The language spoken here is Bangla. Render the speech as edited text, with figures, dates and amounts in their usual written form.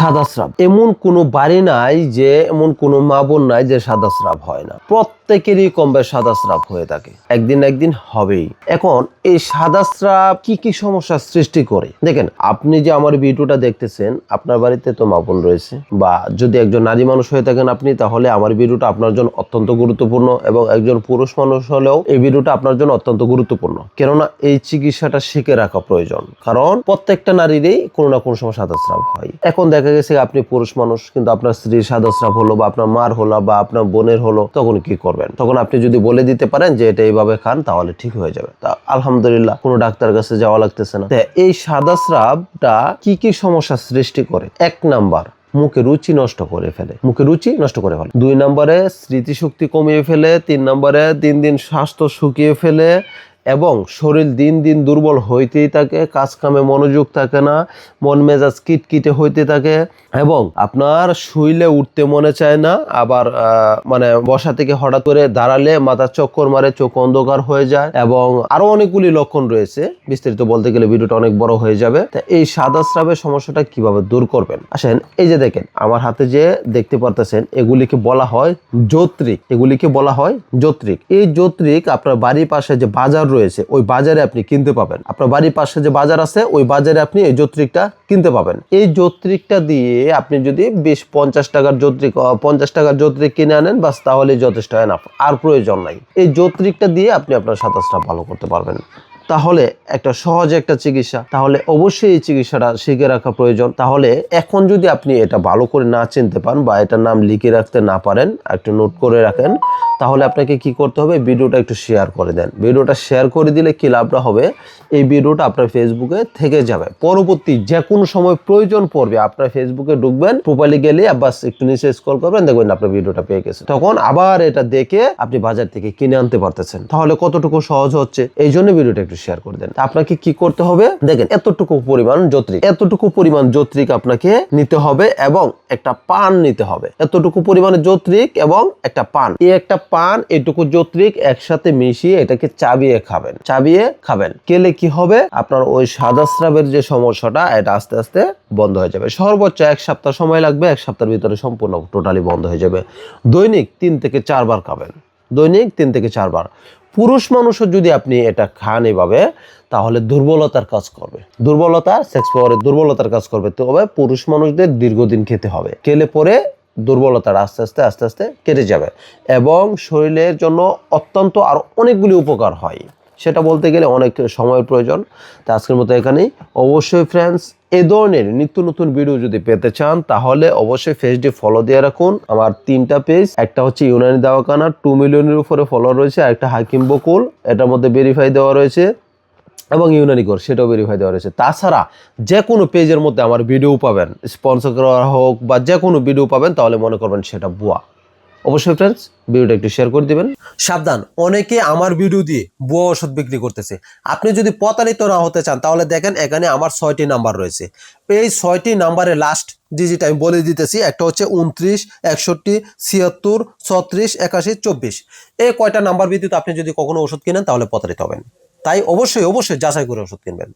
সাদা স্রাব এমন কোনো বাড়ি নাই যে এমন কোনো মা বোন নাই যে সাদা স্রাব হয় না। প্রত্যেকেরই কমবে সাদা স্রাব হয়ে থাকে, একদিন একদিন হবেই। এখন এই সাদা স্রাব কি কি সমস্যার সৃষ্টি করে দেখেন। আপনি যে আমার ভিডিওটা দেখতেছেন, আপনার বাড়িতে তো মা বোন রয়েছে, বা যদি একজন নারী মানুষ হয়ে থাকেন আপনি, তাহলে আমার ভিডিওটা আপনার জন্য অত্যন্ত গুরুত্বপূর্ণ, এবং একজন পুরুষ মানুষ হলেও এই ভিডিওটা আপনার জন্য অত্যন্ত গুরুত্বপূর্ণ। কেননা এই চিকিৎসাটা শিখে রাখা প্রয়োজন, কারণ প্রত্যেকটা নারীরই কোনো না কোনো সময় সাদা স্রাব হয়। এখন দেখা গেছে আপনি পুরুষ মানুষ, কিন্তু আপনার স্ত্রীর সাদা স্রাব হলো, বা আপনার মার হলো, বা আপনার বোনের হলো, তখন কি করবেন? তখন আপনি যদি বলে দিতে পারেন যে এটা এইভাবে খান, তাহলে ঠিক হয়ে যাবে। তা আলহামদুলিল্লাহ, কোনো ডাক্তার কাছে যাওয়া লাগতেছে না। এই সাদা স্রাবটা কি কি সমস্যা সৃষ্টি করে? এক নাম্বার, মুখে রুচি নষ্ট করে ফেলে, মুখে রুচি নষ্ট করে ফেলে। 2 নম্বরে স্মৃতিশক্তি কমিয়ে ফেলে। 3 নম্বরে দিন দিন স্বাস্থ্য শুকিয়ে ফেলে, এবং শরীর দিন দিন দুর্বল হইতেই থাকে, কাজ কামে মনোযোগ থাকে না, মন মেজাজ কিটকিটে হইতে থাকে, এবং আপনার শুইলে উঠতে মনে চায় না। আবার মানে বসা থেকে হঠাৎ করে দাঁড়ালে মাথা চক্কর মারে, চোখ অন্ধকার হয়ে যায়, এবং আরো অনেকগুলি লক্ষণ রয়েছে। বিস্তারিত বলতে গেলে ভিডিওটা অনেক বড় হয়ে যাবে। তা এই সাদা স্রাবের সমস্যাটা কিভাবে দূর করবেন? আসেন, এই যে দেখেন আমার হাতে যে দেখতে পারতেছেন, এগুলিকে বলা হয় যৌত্রিক। এগুলিকে বলা হয় যৌত্রিক। এই যৌত্রিক আপনার বাড়ির পাশে যে বাজার রয়েছে, ওই বাজারে আপনি কিনতে পাবেন। আপনার বাড়ির পাশে যে বাজার আছে, ওই বাজারে আপনি এই যৌত্রিকটা কিনতে পাবেন। এই যৌত্রিকটা দিয়ে আপনি যদি 20-50 টাকার যৌত্রিক 50 টাকার যৌত্রিক কিনে আনেন, বাস, তাহলে যথেষ্ট এনাফ, আর প্রয়োজন নাই। এই যৌত্রিকটা দিয়ে আপনি আপনার সাদা স্রাব ভালো করতে পারবেন। তাহলে একটা সহজ একটা চিকিৎসা, তাহলে অবশ্যই এই চিকিৎসাটা শিখে রাখা প্রয়োজন। তাহলে এখন যদি আপনি এটা ভালো করে না চিনতে পান, বা এটার নাম লিখে রাখতে না পারেন, একটু নোট করে রাখেন, তাহলে আপনাকে কি করতে হবে? ভিডিওটা একটু শেয়ার করে দেন। ভিডিওটা শেয়ার করে দিলে কি লাভটা হবে? এই ভিডিওটা আপনার ফেসবুকে থেকে যাবে, পরবর্তী যে কোনো সময় প্রয়োজন পড়বে আপনার ফেসবুকে ঢুকবেন, প্রোফাইলে গেলে বাস একটু নিচে স্ক্রল করবেন, দেখবেন আপনার ভিডিওটা পেয়ে গেছে। তখন আবার এটা দেখে আপনি বাজার থেকে কিনে আনতে পারতেছেন। তাহলে কতটুকু সহজ হচ্ছে, এই জন্য ভিডিওটা একটু শেয়ার করে দেন। আপনাকে কি করতে হবে দেখেন, এতটুকু পরিমাণ যৌত্রিক আপনাকে নিতে হবে, এবং একটা পান নিতে হবে। এতটুকু পরিমাণে যৌত্রিক এবং একটা পান, এই একটা পান, এটুকু যৌত্রিক একসাথে মিশিয়ে এটাকে চাবিয়ে খাবেন। খেলে কি হবে? আপনার ওই সাদা স্রাবের যে সমস্যাটা, এটা আস্তে আস্তে বন্ধ হয়ে যাবে। সর্বোচ্চ 1 সপ্তাহ সময় লাগবে, 1 সপ্তাহের ভিতরে সম্পূর্ণ টোটালি বন্ধ হয়ে যাবে। দৈনিক 3 থেকে 4 বার খাবেন, দৈনিক 3 থেকে 4 বার। পুরুষ মানুষও যদি আপনি এটা খান এভাবে, তাহলে দুর্বলতার কাজ করবে, সেক্স পাওয়ারের দুর্বলতার কাজ করবে। তবে পুরুষ মানুষদের দীর্ঘদিন খেতে হবে, খেলে পরে দুর্বলতাটা আস্তে আস্তে কেটে যাবে, এবং শরীরের জন্য অত্যন্ত আরো অনেকগুলি উপকার হয়। সেটা বলতে গেলে অনেক সময়ের প্রয়োজন। তা আজকের মতো এখানেই। অবশ্যই ফ্রেন্ডস, এ ধরনের নিত্য নতুন ভিডিও যদি পেতে চান, তাহলে অবশ্যই পেজটি ফলো দিয়ে রাখুন। আমার 3টা পেজ, একটা হচ্ছে ইউনানি দাওয়াখানা, 2 মিলিয়নের উপরে ফলোয়ার রয়েছে, আর একটা হাকিম বকুল, এটার মধ্যে ভেরিফাই দেওয়া রয়েছে, এবং ইউনানি কোর, সেটাও ভেরিফাই দেওয়া রয়েছে। তাছাড়া যে কোনো পেজের মধ্যে আমার ভিডিও পাবেন, স্পন্সর করা হোক বা যে কোনো ভিডিও পাবেন, তাহলে মনে করবেন সেটা ভুয়া। অবশ্যই ফ্রেন্ডস, ভিডিওটা একটু শেয়ার করে দিবেন। সাবধান, অনেকে আমার ভিডিও দিয়ে ভুয়া ওষুধ বিক্রি করতেছে। আপনি যদি প্রতারিত না হতে চান, তাহলে দেখেন এখানে আমার 6টি নাম্বার রয়েছে। এই 6টি নাম্বারে লাস্ট ডিজিট আমি বলে দিতেছি। একটা হচ্ছে 29, 61, 76, 36, 81, 24। এই কয়টা নাম্বার ভিত্তিতে আপনি যদি কখনো ওষুধ কিনেন, তাহলে প্রতারিত হবেন। তাই অবশ্যই যাচাই করে ওষুধ কিনবেন।